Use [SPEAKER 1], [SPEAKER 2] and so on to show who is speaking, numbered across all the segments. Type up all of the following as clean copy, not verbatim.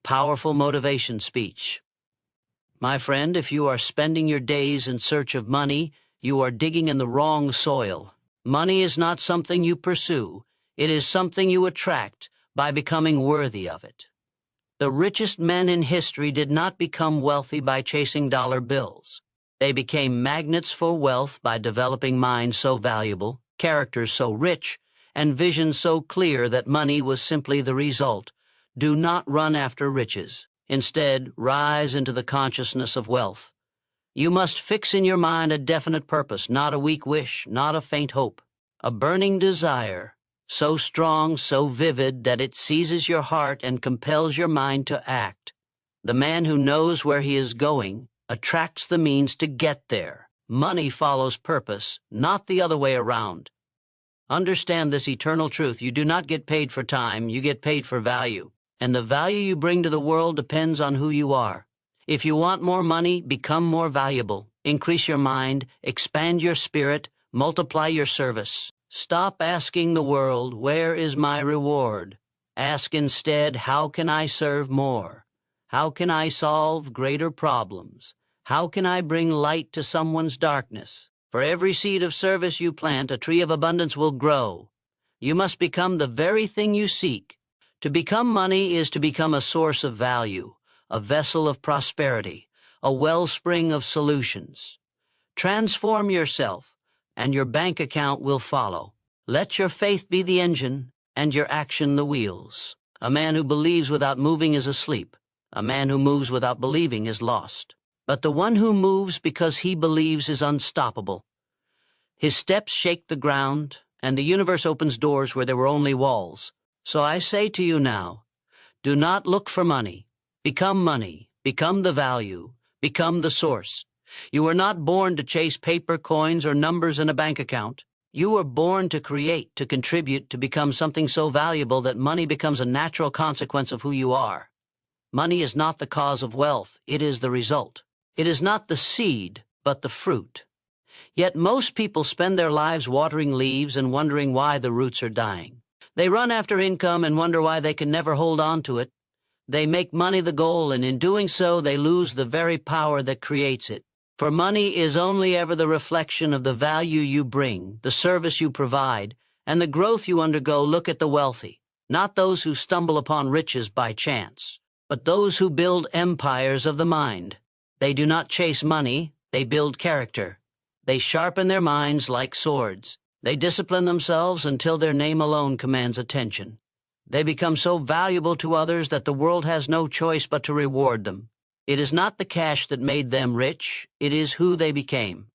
[SPEAKER 1] powerful motivation speech. My friend, if you are spending your days in search of money, you are digging in the wrong soil. Money is not something you pursue. It is something you attract by becoming worthy of it. The richest men in history did not become wealthy by chasing dollar bills. They became magnets for wealth by developing minds so valuable, characters so rich, and visions so clear that money was simply the result. Do not run after riches. Instead, rise into the consciousness of wealth. You must fix in your mind a definite purpose, not a weak wish, not a faint hope. A burning desire, so strong, so vivid that it seizes your heart and compels your mind to act. The man who knows where he is going attracts the means to get there. Money follows purpose, not the other way around. Understand this eternal truth. You do not get paid for time, you get paid for value. And the value you bring to the world depends on who you are. If you want more money, become more valuable. Increase your mind, expand your spirit, multiply your service. Stop asking the world, where is my reward? Ask instead, how can I serve more? How can I solve greater problems? How can I bring light to someone's darkness? For every seed of service you plant, a tree of abundance will grow. You must become the very thing you seek. To become money is to become a source of value, a vessel of prosperity, a wellspring of solutions. Transform yourself, and your bank account will follow. Let your faith be the engine, and your action the wheels. A man who believes without moving is asleep. A man who moves without believing is lost. But the one who moves because he believes is unstoppable. His steps shake the ground, and the universe opens doors where there were only walls. So I say to you now, do not look for money. Become money. Become the value. Become the source. You were not born to chase paper, coins, or numbers in a bank account. You were born to create, to contribute, to become something so valuable that money becomes a natural consequence of who you are. Money is not the cause of wealth. It is the result. It is not the seed, but the fruit. Yet most people spend their lives watering leaves and wondering why the roots are dying. They run after income and wonder why they can never hold on to it. They make money the goal, and in doing so, they lose the very power that creates it. For money is only ever the reflection of the value you bring, the service you provide, and the growth you undergo. Look at the wealthy, not those who stumble upon riches by chance, but those who build empires of the mind. They do not chase money, they build character. They sharpen their minds like swords. They discipline themselves until their name alone commands attention. They become so valuable to others that the world has no choice but to reward them. It is not the cash that made them rich, it is who they became.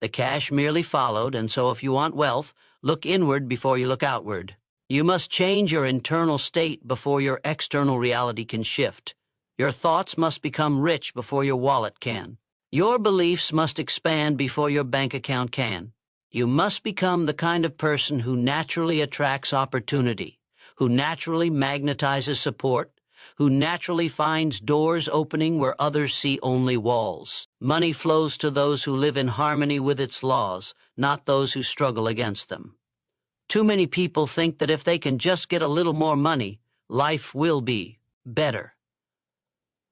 [SPEAKER 1] The cash merely followed, and so if you want wealth, look inward before you look outward. You must change your internal state before your external reality can shift. Your thoughts must become rich before your wallet can. Your beliefs must expand before your bank account can. You must become the kind of person who naturally attracts opportunity, who naturally magnetizes support, who naturally finds doors opening where others see only walls. Money flows to those who live in harmony with its laws, not those who struggle against them. Too many people think that if they can just get a little more money, life will be better.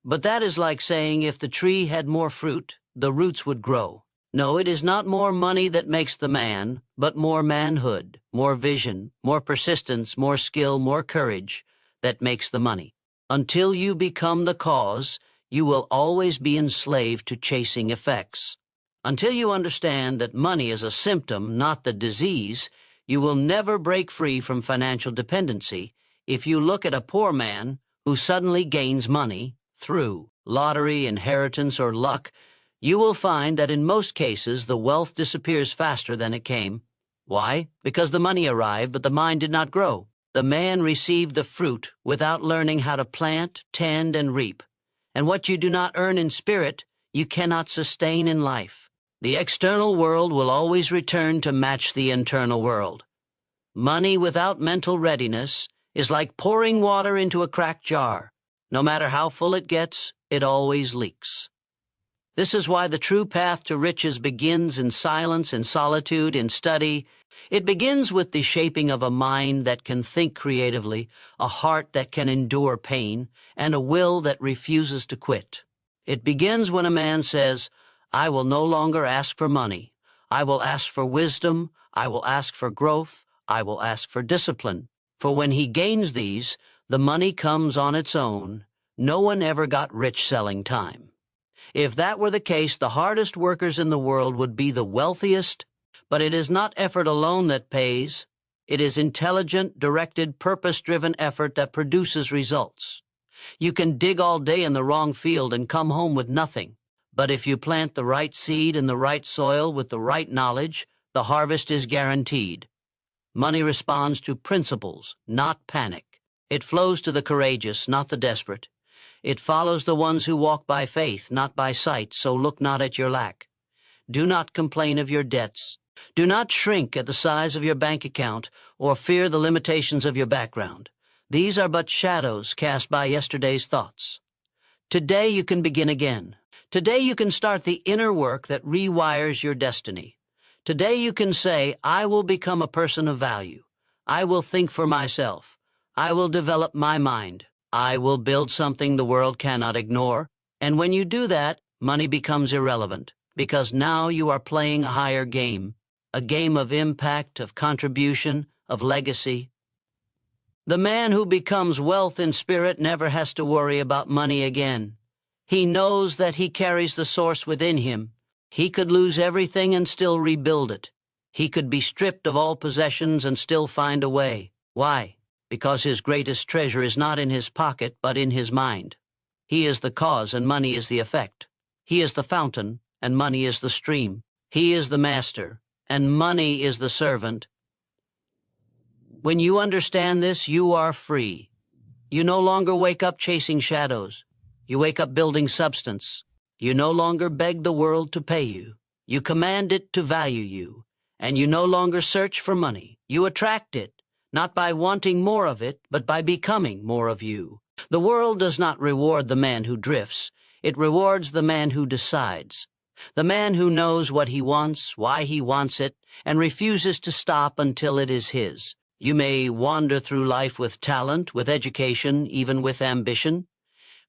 [SPEAKER 1] But that is like saying if the tree had more fruit, the roots would grow. No, it is not more money that makes the man, but more manhood, more vision, more persistence, more skill, more courage that makes the money. Until you become the cause, you will always be enslaved to chasing effects. Until you understand that money is a symptom, not the disease, you will never break free from financial dependency. If you look at a poor man who suddenly gains money through lottery, inheritance, or luck, you will find that in most cases the wealth disappears faster than it came. Why? Because the money arrived, but the mind did not grow. The man received the fruit without learning how to plant, tend, and reap. And what you do not earn in spirit, you cannot sustain in life. The external world will always return to match the internal world. Money without mental readiness is like pouring water into a cracked jar. No matter how full it gets, it always leaks. This is why the true path to riches begins in silence, in solitude, in study, It begins with the shaping of a mind that can think creatively, a heart that can endure pain, and a will that refuses to quit. It begins when a man says, I will no longer ask for money. I will ask for wisdom. I will ask for growth. I will ask for discipline. For when he gains these, the money comes on its own. No one ever got rich selling time. If that were the case, the hardest workers in the world would be the wealthiest. But it is not effort alone that pays. It is intelligent, directed, purpose-driven effort that produces results. You can dig all day in the wrong field and come home with nothing. But if you plant the right seed in the right soil with the right knowledge, the harvest is guaranteed. Money responds to principles, not panic. It flows to the courageous, not the desperate. It follows the ones who walk by faith, not by sight, so look not at your lack. Do not complain of your debts. Do not shrink at the size of your bank account or fear the limitations of your background. These are but shadows cast by yesterday's thoughts. Today you can begin again. Today you can start the inner work that rewires your destiny. Today you can say, I will become a person of value. I will think for myself. I will develop my mind. I will build something the world cannot ignore. And when you do that, money becomes irrelevant, because now you are playing a higher game, a game of impact, of contribution, of legacy. The man who becomes wealth in spirit never has to worry about money again. He knows that he carries the source within him. He could lose everything and still rebuild it. He could be stripped of all possessions and still find a way. Why? Because his greatest treasure is not in his pocket, but in his mind. He is the cause and money is the effect. He is the fountain and money is the stream. He is the master and money is the servant. When you understand this, you are free. You no longer wake up chasing shadows. You wake up building substance. You no longer beg the world to pay you. You command it to value you. And you no longer search for money. You attract it, not by wanting more of it, but by becoming more of you. The world does not reward the man who drifts. It rewards the man who decides. The man who knows what he wants, why he wants it, and refuses to stop until it is his. You may wander through life with talent, with education, even with ambition.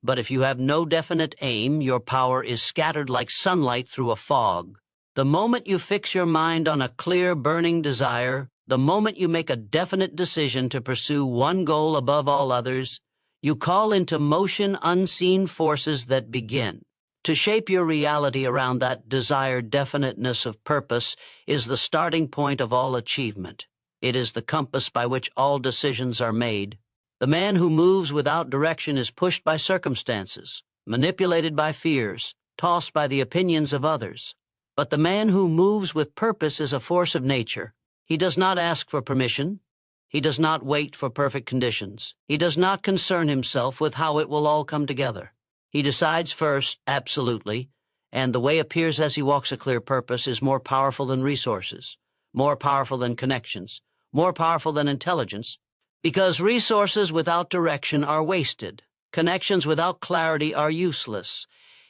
[SPEAKER 1] But if you have no definite aim, your power is scattered like sunlight through a fog. The moment you fix your mind on a clear, burning desire, the moment you make a definite decision to pursue one goal above all others, you call into motion unseen forces that begin. To shape your reality around that desired definiteness of purpose is the starting point of all achievement. It is the compass by which all decisions are made. The man who moves without direction is pushed by circumstances, manipulated by fears, tossed by the opinions of others. But the man who moves with purpose is a force of nature. He does not ask for permission. He does not wait for perfect conditions. He does not concern himself with how it will all come together. He decides first, absolutely, and the way appears as he walks a clear purpose is more powerful than resources, more powerful than connections, more powerful than intelligence, because resources without direction are wasted. Connections without clarity are useless.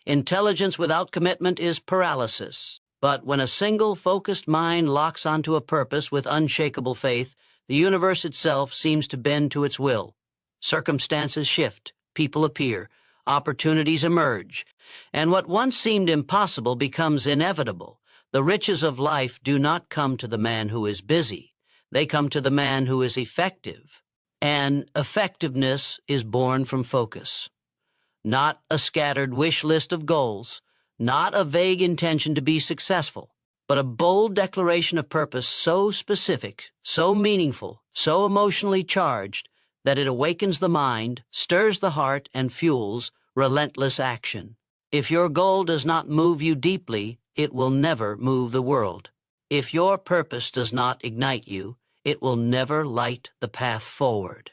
[SPEAKER 1] Intelligence without commitment is paralysis. But when a single, focused mind locks onto a purpose with unshakable faith, the universe itself seems to bend to its will. Circumstances shift, people appear, opportunities emerge, and what once seemed impossible becomes inevitable. The riches of life do not come to the man who is busy. They come to the man who is effective. And effectiveness is born from focus. Not a scattered wish list of goals, not a vague intention to be successful, but a bold declaration of purpose so specific, so meaningful, so emotionally charged that it awakens the mind, stirs the heart, and fuels relentless action. If your goal does not move you deeply, it will never move the world. If your purpose does not ignite you, it will never light the path forward.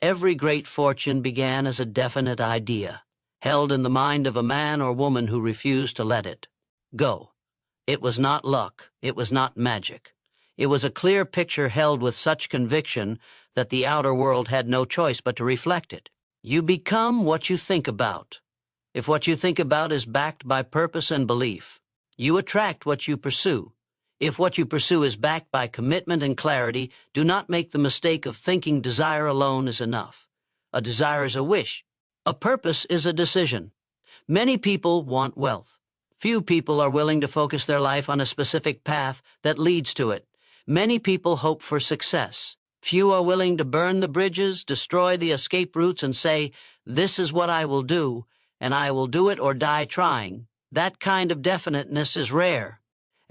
[SPEAKER 1] Every great fortune began as a definite idea, held in the mind of a man or woman who refused to let it go. It was not luck. It was not magic. It was a clear picture held with such conviction that the outer world had no choice but to reflect it. You become what you think about. If what you think about is backed by purpose and belief, you attract what you pursue. If what you pursue is backed by commitment and clarity, do not make the mistake of thinking desire alone is enough. A desire is a wish. A purpose is a decision. Many people want wealth. Few people are willing to focus their life on a specific path that leads to it. Many people hope for success. Few are willing to burn the bridges, destroy the escape routes, and say, "This is what I will do, and I will do it or die trying." That kind of definiteness is rare.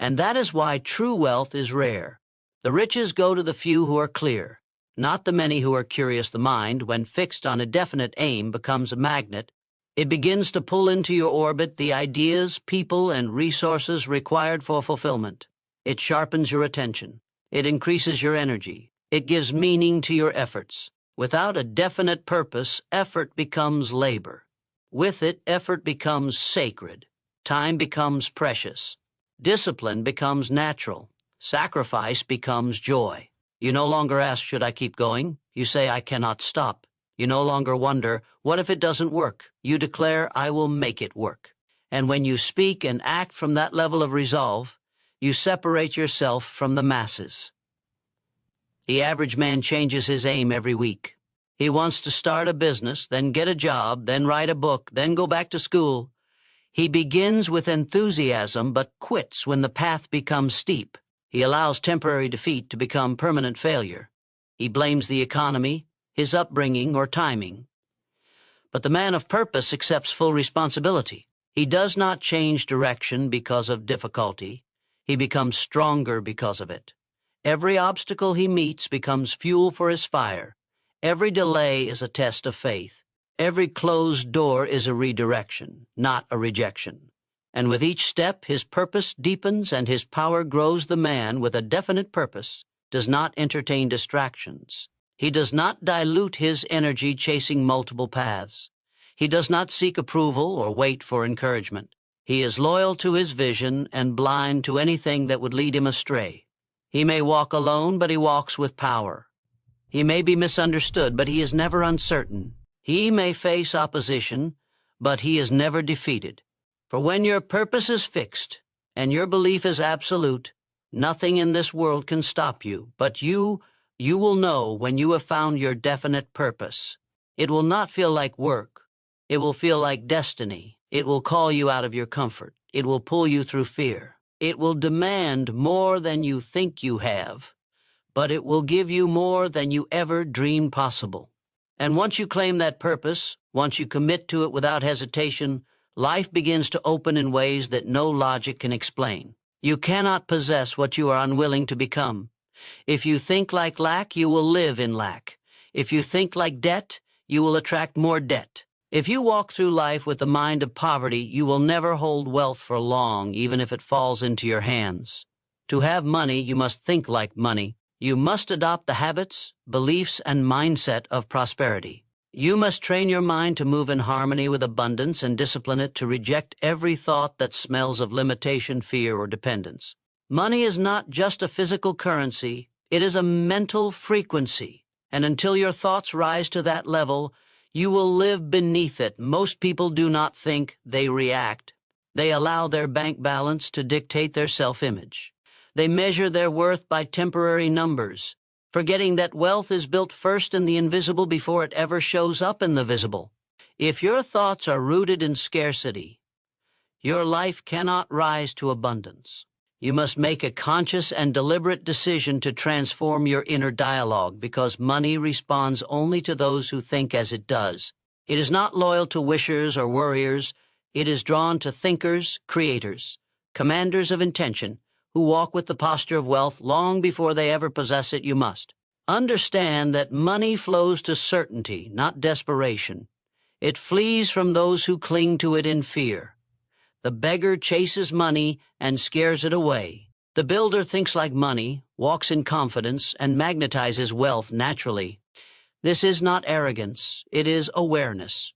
[SPEAKER 1] And that is why true wealth is rare. The riches go to the few who are clear, not the many who are curious. The mind, when fixed on a definite aim, becomes a magnet. It begins to pull into your orbit the ideas, people, and resources required for fulfillment. It sharpens your attention. It increases your energy. It gives meaning to your efforts. Without a definite purpose, effort becomes labor. With it, effort becomes sacred. Time becomes precious. Discipline becomes natural. Sacrifice becomes joy. You no longer ask, "Should I keep going?" You say, "I cannot stop." You no longer wonder, "What if it doesn't work?" You declare, "I will make it work." And when you speak and act from that level of resolve, you separate yourself from the masses. The average man changes his aim every week. He wants to start a business, then get a job, then write a book, then go back to school. He begins with enthusiasm but quits when the path becomes steep. He allows temporary defeat to become permanent failure. He blames the economy, his upbringing, or timing. But the man of purpose accepts full responsibility. He does not change direction because of difficulty. He becomes stronger because of it. Every obstacle he meets becomes fuel for his fire. Every delay is a test of faith. Every closed door is a redirection, not a rejection. And with each step, his purpose deepens and his power grows. The man with a definite purpose does not entertain distractions. He does not dilute his energy chasing multiple paths. He does not seek approval or wait for encouragement. He is loyal to his vision and blind to anything that would lead him astray. He may walk alone, but he walks with power. He may be misunderstood, but he is never uncertain. He may face opposition, but he is never defeated. For when your purpose is fixed and your belief is absolute, nothing in this world can stop you. But you will know when you have found your definite purpose. It will not feel like work. It will feel like destiny. It will call you out of your comfort. It will pull you through fear. It will demand more than you think you have, but it will give you more than you ever dreamed possible. And once you claim that purpose, once you commit to it without hesitation, life begins to open in ways that no logic can explain. You cannot possess what you are unwilling to become. If you think like lack, you will live in lack. If you think like debt, you will attract more debt. If you walk through life with the mind of poverty, you will never hold wealth for long, even if it falls into your hands. To have money, you must think like money. You must adopt the habits, beliefs, and mindset of prosperity. You must train your mind to move in harmony with abundance and discipline it to reject every thought that smells of limitation, fear, or dependence. Money is not just a physical currency, it is a mental frequency. And until your thoughts rise to that level, you will live beneath it. Most people do not think, they react. They allow their bank balance to dictate their self-image. They measure their worth by temporary numbers, forgetting that wealth is built first in the invisible before it ever shows up in the visible. If your thoughts are rooted in scarcity, your life cannot rise to abundance. You must make a conscious and deliberate decision to transform your inner dialogue, because money responds only to those who think as it does. It is not loyal to wishers or worriers. It is drawn to thinkers, creators, commanders of intention, who walk with the posture of wealth long before they ever possess it. You must understand that money flows to certainty, not desperation. It flees from those who cling to it in fear. The beggar chases money and scares it away. The builder thinks like money, walks in confidence, and magnetizes wealth naturally. This is not arrogance, it is awareness.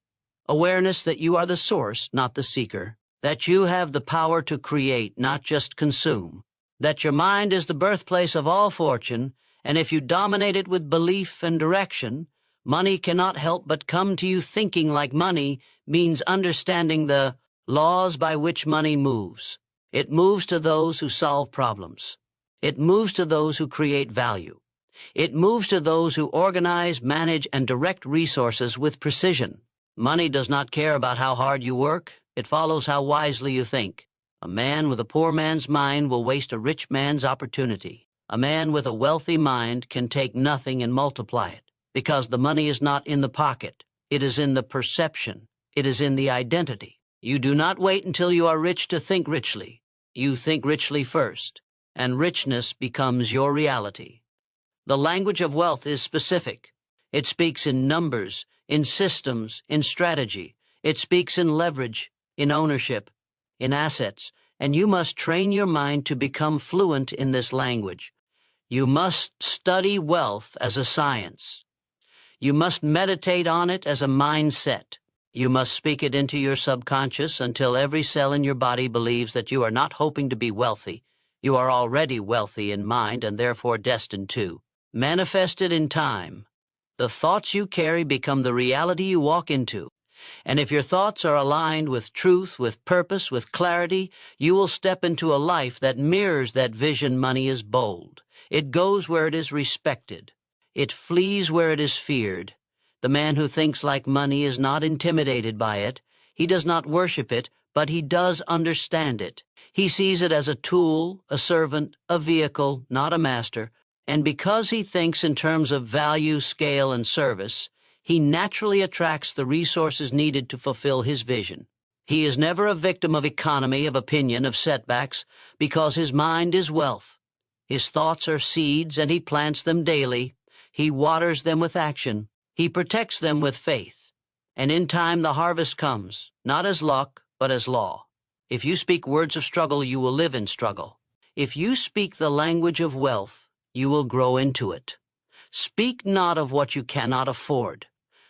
[SPEAKER 1] Awareness that you are the source, not the seeker. That you have the power to create, not just consume. That your mind is the birthplace of all fortune, and if you dominate it with belief and direction, money cannot help but come to you. Thinking like money means understanding the laws by which money moves. It moves to those who solve problems. It moves to those who create value. It moves to those who organize, manage, and direct resources with precision. Money does not care about how hard you work. It follows how wisely you think. A man with a poor man's mind will waste a rich man's opportunity. A man with a wealthy mind can take nothing and multiply it, because the money is not in the pocket. It is in the perception. It is in the identity. You do not wait until you are rich to think richly. You think richly first, and richness becomes your reality. The language of wealth is specific. It speaks in numbers, in systems, in strategy. It speaks in leverage, in ownership, in assets, and you must train your mind to become fluent in this language. You must study wealth as a science. You must meditate on it as a mindset. You must speak it into your subconscious until every cell in your body believes that you are not hoping to be wealthy. You are already wealthy in mind and therefore destined to. Manifested in time. The thoughts you carry become the reality you walk into. And if your thoughts are aligned with truth, with purpose, with clarity, you will step into a life that mirrors that vision. Money is bold. It goes where it is respected. It flees where it is feared. The man who thinks like money is not intimidated by it. He does not worship it, but he does understand it. He sees it as a tool, a servant, a vehicle, not a master. And because he thinks in terms of value, scale, and service, he naturally attracts the resources needed to fulfill his vision. He is never a victim of economy, of opinion, of setbacks, because his mind is wealth. His thoughts are seeds, and he plants them daily. He waters them with action. He protects them with faith. And in time the harvest comes, not as luck, but as law. If you speak words of struggle, you will live in struggle. If you speak the language of wealth, you will grow into it. Speak not of what you cannot afford.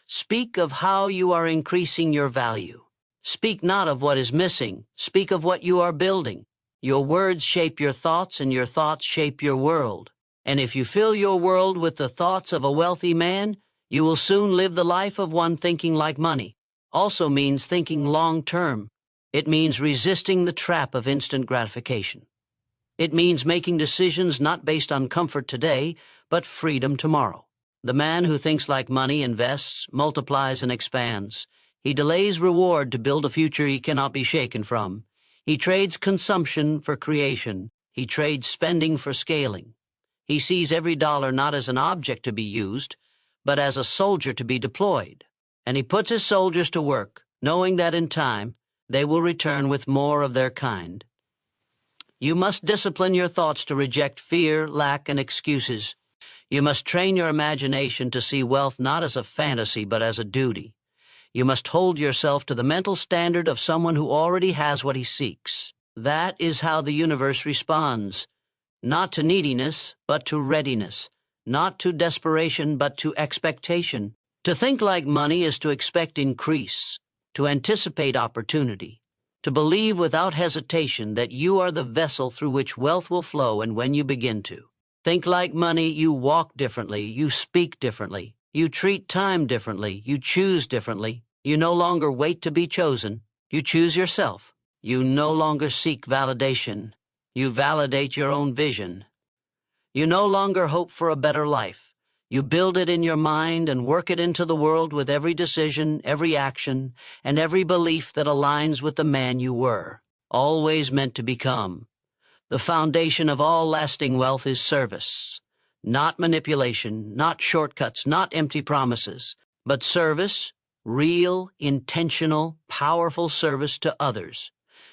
[SPEAKER 1] Speak of how you are increasing your value. Speak not of what is missing. Speak of what you are building. Your words shape your thoughts, and your thoughts shape your world. And if you fill your world with the thoughts of a wealthy man, you will soon live the life of one thinking like money. Also means thinking long term. It means resisting the trap of instant gratification. It means making decisions not based on comfort today, but freedom tomorrow. The man who thinks like money invests, multiplies, and expands. He delays reward to build a future he cannot be shaken from. He trades consumption for creation. He trades spending for scaling. He sees every dollar not as an object to be used, but as a soldier to be deployed. And he puts his soldiers to work, knowing that in time they will return with more of their kind. You must discipline your thoughts to reject fear, lack, and excuses. You must train your imagination to see wealth not as a fantasy, but as a duty. You must hold yourself to the mental standard of someone who already has what he seeks. That is how the universe responds. Not to neediness, but to readiness. Not to desperation, but to expectation. To think like money is to expect increase, to anticipate opportunity. To believe without hesitation that you are the vessel through which wealth will flow, and when you begin to think like money, you walk differently, you speak differently, you treat time differently, you choose differently. You no longer wait to be chosen, you choose yourself. You no longer seek validation, you validate your own vision. You no longer hope for a better life. You build it in your mind and work it into the world with every decision, every action, and every belief that aligns with the man you were, always meant to become. The foundation of all lasting wealth is service. Not manipulation, not shortcuts, not empty promises, but service, real, intentional, powerful service to others.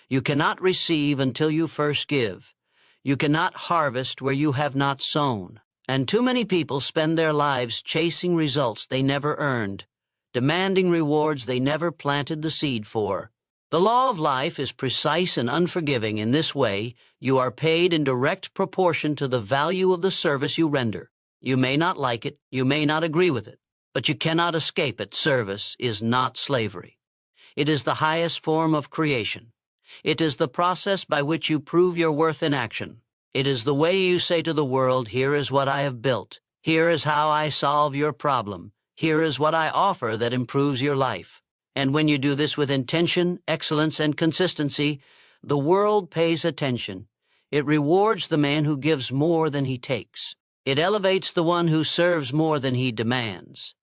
[SPEAKER 1] You cannot receive until you first give. You cannot harvest where you have not sown. And too many people spend their lives chasing results they never earned, demanding rewards they never planted the seed for. The law of life is precise and unforgiving. In this way, you are paid in direct proportion to the value of the service you render. You may not like it, you may not agree with it, but you cannot escape it. Service is not slavery. It is the highest form of creation. It is the process by which you prove your worth in action. It is the way you say to the world, here is what I have built. Here is how I solve your problem. Here is what I offer that improves your life. And when you do this with intention, excellence, and consistency, the world pays attention. It rewards the man who gives more than he takes. It elevates the one who serves more than he demands.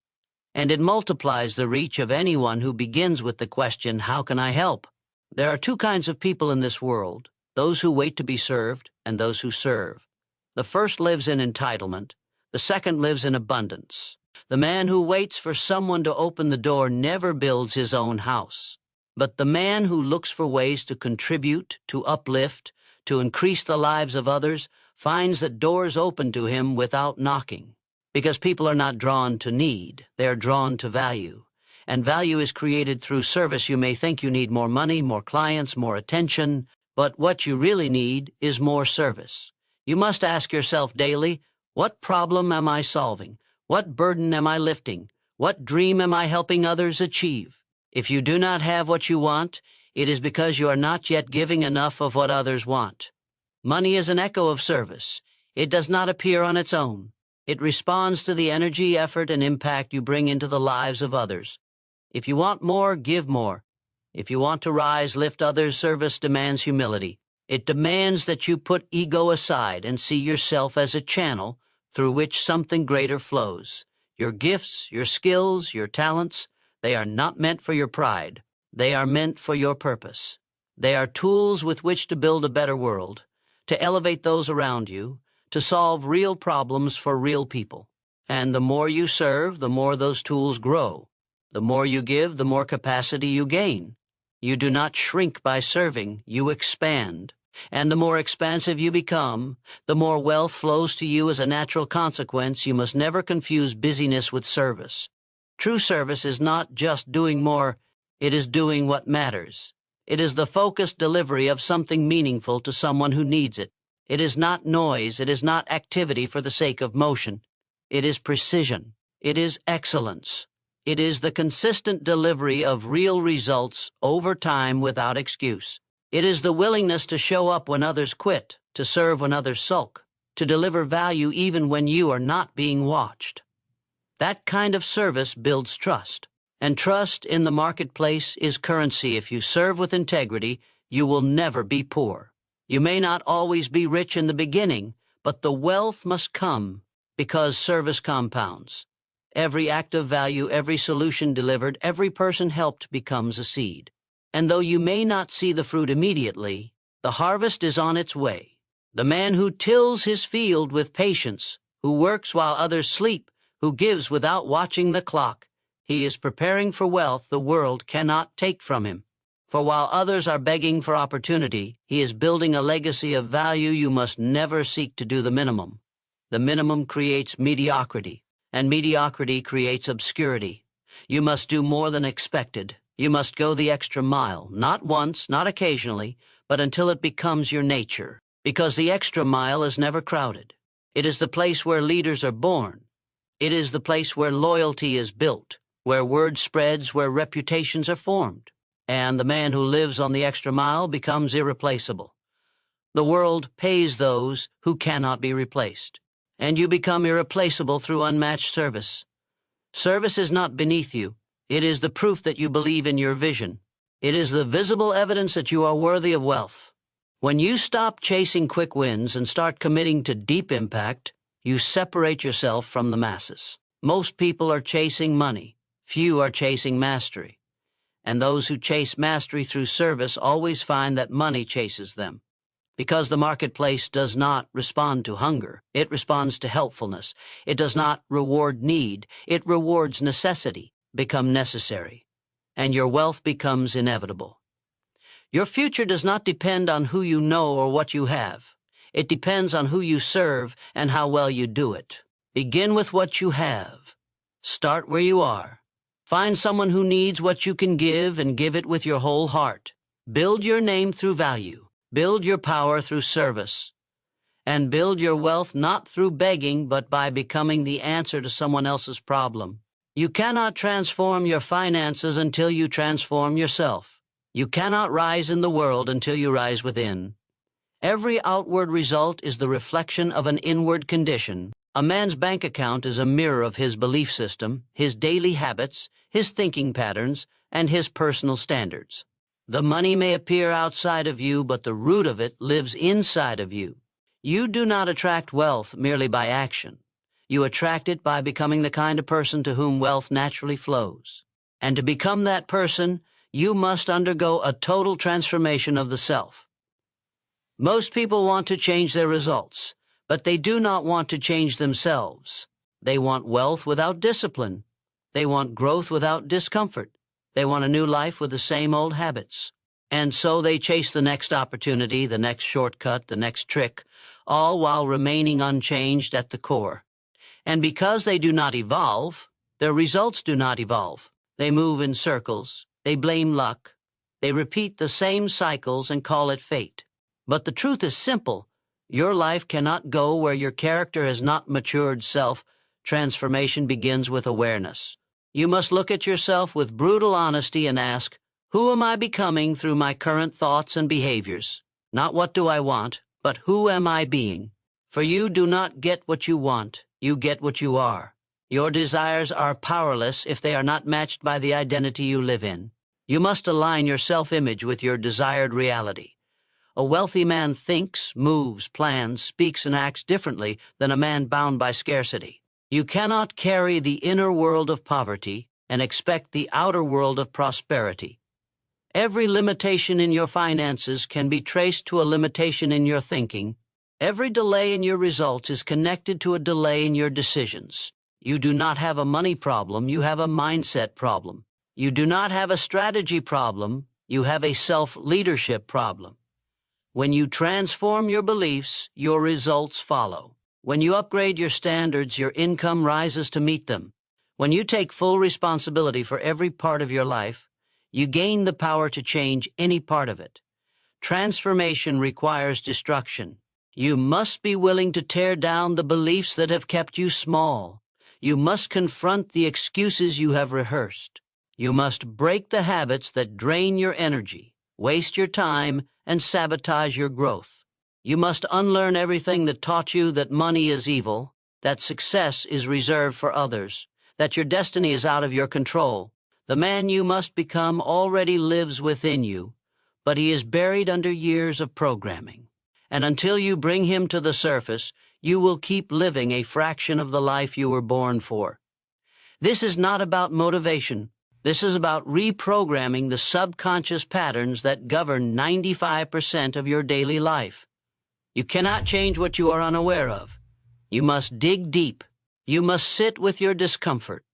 [SPEAKER 1] And it multiplies the reach of anyone who begins with the question, "How can I help?" There are two kinds of people in this world, those who wait to be served and those who serve. The first lives in entitlement. The second lives in abundance. The man who waits for someone to open the door never builds his own house. But the man who looks for ways to contribute, to uplift, to increase the lives of others, finds that doors open to him without knocking. Because people are not drawn to need, they are drawn to value. And value is created through service. You may think you need more money, more clients, more attention, but what you really need is more service. You must ask yourself daily, what problem am I solving? What burden am I lifting? What dream am I helping others achieve? If you do not have what you want, it is because you are not yet giving enough of what others want. Money is an echo of service. It does not appear on its own. It responds to the energy, effort, and impact you bring into the lives of others. If you want more, give more. If you want to rise, lift others. Service demands humility. It demands that you put ego aside and see yourself as a channel through which something greater flows. Your gifts, your skills, your talents, they are not meant for your pride. They are meant for your purpose. They are tools with which to build a better world, to elevate those around you, to solve real problems for real people. And the more you serve, the more those tools grow. The more you give, the more capacity you gain. You do not shrink by serving, you expand. And the more expansive you become, the more wealth flows to you as a natural consequence. You must never confuse busyness with service. True service is not just doing more, it is doing what matters. It is the focused delivery of something meaningful to someone who needs it. It is not noise, it is not activity for the sake of motion. It is precision. It is excellence. It is the consistent delivery of real results over time without excuse. It is the willingness to show up when others quit, to serve when others sulk, to deliver value even when you are not being watched. That kind of service builds trust. And trust in the marketplace is currency. If you serve with integrity, you will never be poor. You may not always be rich in the beginning, but the wealth must come because service compounds. Every act of value, every solution delivered, every person helped becomes a seed. And though you may not see the fruit immediately, the harvest is on its way. The man who tills his field with patience, who works while others sleep, who gives without watching the clock, he is preparing for wealth the world cannot take from him. For while others are begging for opportunity, he is building a legacy of value. You must never seek to do the minimum. The minimum creates mediocrity, and mediocrity creates obscurity. You must do more than expected. You must go the extra mile, not once, not occasionally, but until it becomes your nature, because the extra mile is never crowded. It is the place where leaders are born. It is the place where loyalty is built, where word spreads, where reputations are formed. And the man who lives on the extra mile becomes irreplaceable. The world pays those who cannot be replaced, and you become irreplaceable through unmatched service. Service is not beneath you. It is the proof that you believe in your vision. It is the visible evidence that you are worthy of wealth. When you stop chasing quick wins and start committing to deep impact, you separate yourself from the masses. Most people are chasing money. Few are chasing mastery. And those who chase mastery through service always find that money chases them. Because the marketplace does not respond to hunger, it responds to helpfulness. It does not reward need, it rewards necessity. Become necessary, and your wealth becomes inevitable. Your future does not depend on who you know or what you have. It depends on who you serve and how well you do it. Begin with what you have. Start where you are. Find someone who needs what you can give and give it with your whole heart. Build your name through value. Build your power through service. And build your wealth not through begging, but by becoming the answer to someone else's problem. You cannot transform your finances until you transform yourself. You cannot rise in the world until you rise within. Every outward result is the reflection of an inward condition. A man's bank account is a mirror of his belief system, his daily habits, his thinking patterns, and his personal standards. The money may appear outside of you, but the root of it lives inside of you. You do not attract wealth merely by action. You attract it by becoming the kind of person to whom wealth naturally flows. And to become that person, you must undergo a total transformation of the self. Most people want to change their results, but they do not want to change themselves. They want wealth without discipline. They want growth without discomfort. They want a new life with the same old habits. And so they chase the next opportunity, the next shortcut, the next trick, all while remaining unchanged at the core. And because they do not evolve, their results do not evolve. They move in circles. They blame luck. They repeat the same cycles and call it fate. But the truth is simple. Your life cannot go where your character has not matured. Self-transformation begins with awareness. You must look at yourself with brutal honesty and ask, who am I becoming through my current thoughts and behaviors? Not what do I want, but who am I being? For you do not get what you want. You get what you are. Your desires are powerless if they are not matched by the identity you live in. You must align your self-image with your desired reality. A wealthy man thinks, moves, plans, speaks, and acts differently than a man bound by scarcity. You cannot carry the inner world of poverty and expect the outer world of prosperity. Every limitation in your finances can be traced to a limitation in your thinking. Every delay in your results is connected to a delay in your decisions. You do not have a money problem, you have a mindset problem. You do not have a strategy problem, you have a self-leadership problem. When you transform your beliefs, your results follow. When you upgrade your standards, your income rises to meet them. When you take full responsibility for every part of your life, you gain the power to change any part of it. Transformation requires destruction. You must be willing to tear down the beliefs that have kept you small. You must confront the excuses you have rehearsed. You must break the habits that drain your energy, waste your time, and sabotage your growth. You must unlearn everything that taught you that money is evil, that success is reserved for others, that your destiny is out of your control. The man you must become already lives within you, but he is buried under years of programming. And until you bring him to the surface, you will keep living a fraction of the life you were born for. This is not about motivation. This is about reprogramming the subconscious patterns that govern 95% of your daily life. You cannot change what you are unaware of. You must dig deep. You must sit with your discomfort.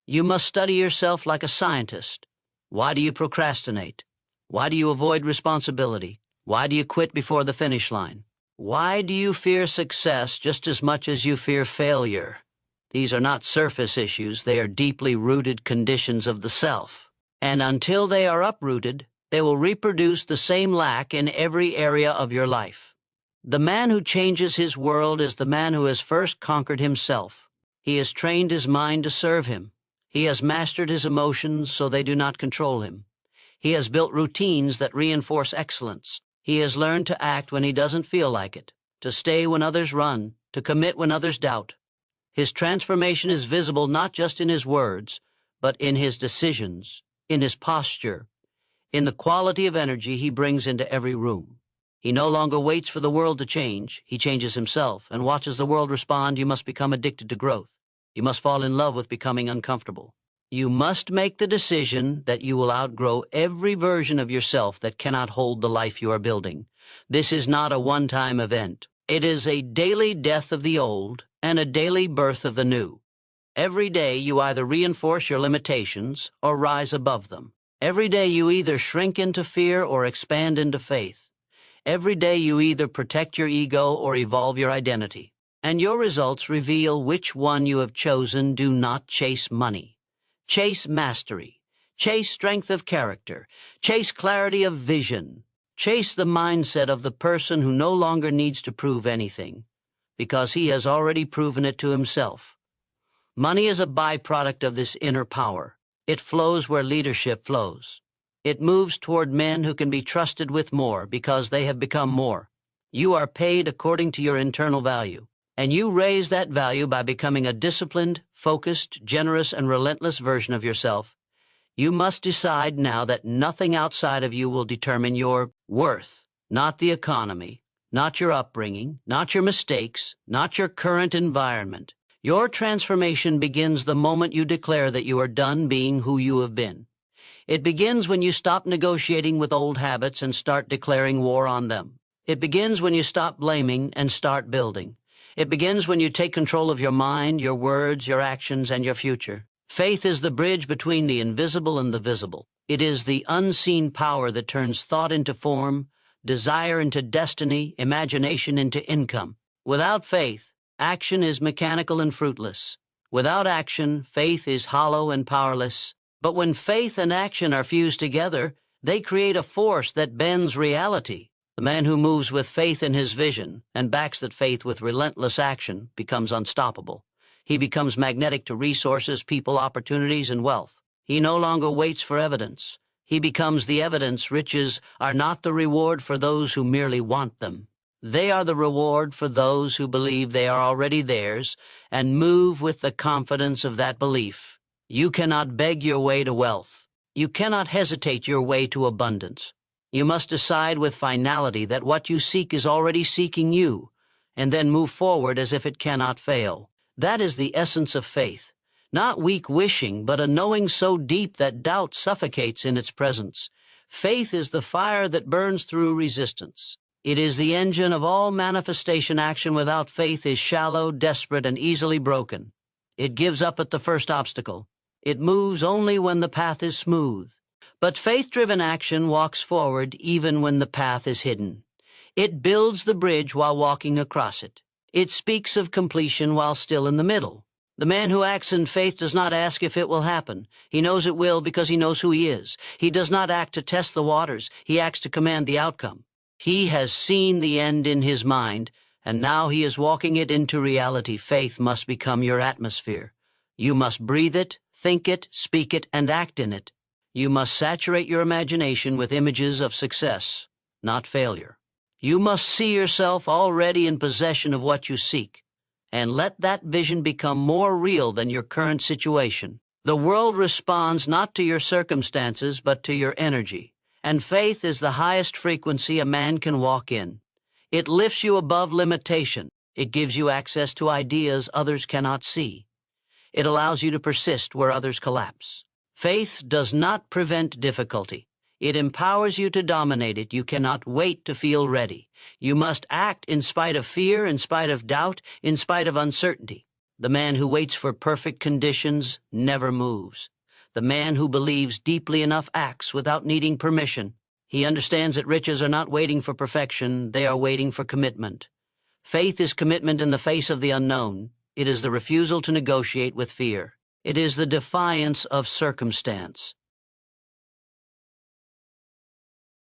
[SPEAKER 1] You must study yourself like a scientist. Why do you procrastinate? Why do you avoid responsibility? Why do you quit before the finish line? Why do you fear success just as much as you fear failure? These are not surface issues. They are deeply rooted conditions of the self. And until they are uprooted, they will reproduce the same lack in every area of your life. The man who changes his world is the man who has first conquered himself. He has trained his mind to serve him. He has mastered his emotions so they do not control him. He has built routines that reinforce excellence. He has learned to act when he doesn't feel like it, to stay when others run, to commit when others doubt. His transformation is visible not just in his words, but in his decisions, in his posture, in the quality of energy he brings into every room. He no longer waits for the world to change. He changes himself and watches the world respond. You must become addicted to growth. You must fall in love with becoming uncomfortable. You must make the decision that you will outgrow every version of yourself that cannot hold the life you are building. This is not a one-time event. It is a daily death of the old and a daily birth of the new. Every day you either reinforce your limitations or rise above them. Every day you either shrink into fear or expand into faith. Every day you either protect your ego or evolve your identity. And your results reveal which one you have chosen. Do not chase money. Chase mastery. Chase strength of character. Chase clarity of vision. Chase the mindset of the person who no longer needs to prove anything, because he has already proven it to himself. Money is a byproduct of this inner power. It flows where leadership flows. It moves toward men who can be trusted with more because they have become more. You are paid according to your internal value, and you raise that value by becoming a disciplined, focused, generous, and relentless version of yourself. You must decide now that nothing outside of you will determine your worth, not the economy, not your upbringing, not your mistakes, not your current environment. Your transformation begins the moment you declare that you are done being who you have been. It begins when you stop negotiating with old habits and start declaring war on them. It begins when you stop blaming and start building. It begins when you take control of your mind, your words, your actions, and your future. Faith is the bridge between the invisible and the visible. It is the unseen power that turns thought into form, desire into destiny, imagination into income. Without faith, action is mechanical and fruitless. Without action, faith is hollow and powerless. But when faith and action are fused together, they create a force that bends reality. The man who moves with faith in his vision and backs that faith with relentless action becomes unstoppable. He becomes magnetic to resources, people, opportunities, and wealth. He no longer waits for evidence. He becomes the evidence. Riches are not the reward for those who merely want them. They are the reward for those who believe they are already theirs and move with the confidence of that belief. You cannot beg your way to wealth. You cannot hesitate your way to abundance. You must decide with finality that what you seek is already seeking you, and then move forward as if it cannot fail. That is the essence of faith. Not weak wishing, but a knowing so deep that doubt suffocates in its presence. Faith is the fire that burns through resistance. It is the engine of all manifestation. Action without faith is shallow, desperate, and easily broken. It gives up at the first obstacle. It moves only when the path is smooth. But faith-driven action walks forward even when the path is hidden. It builds the bridge while walking across it. It speaks of completion while still in the middle. The man who acts in faith does not ask if it will happen. He knows it will because he knows who he is. He does not act to test the waters. He acts to command the outcome. He has seen the end in his mind, and now he is walking it into reality. Faith must become your atmosphere. You must breathe it, think it, speak it, and act in it. You must saturate your imagination with images of success, not failure. You must see yourself already in possession of what you seek, and let that vision become more real than your current situation. The world responds not to your circumstances, but to your energy, and faith is the highest frequency a man can walk in. It lifts you above limitation. It gives you access to ideas others cannot see. It allows you to persist where others collapse. Faith does not prevent difficulty. It empowers you to dominate it. You cannot wait to feel ready. You must act in spite of fear, in spite of doubt, in spite of uncertainty. The man who waits for perfect conditions never moves. The man who believes deeply enough acts without needing permission. He understands that riches are not waiting for perfection. They are waiting for commitment. Faith is commitment in the face of the unknown. It is the refusal to negotiate with fear. It is the defiance of circumstance.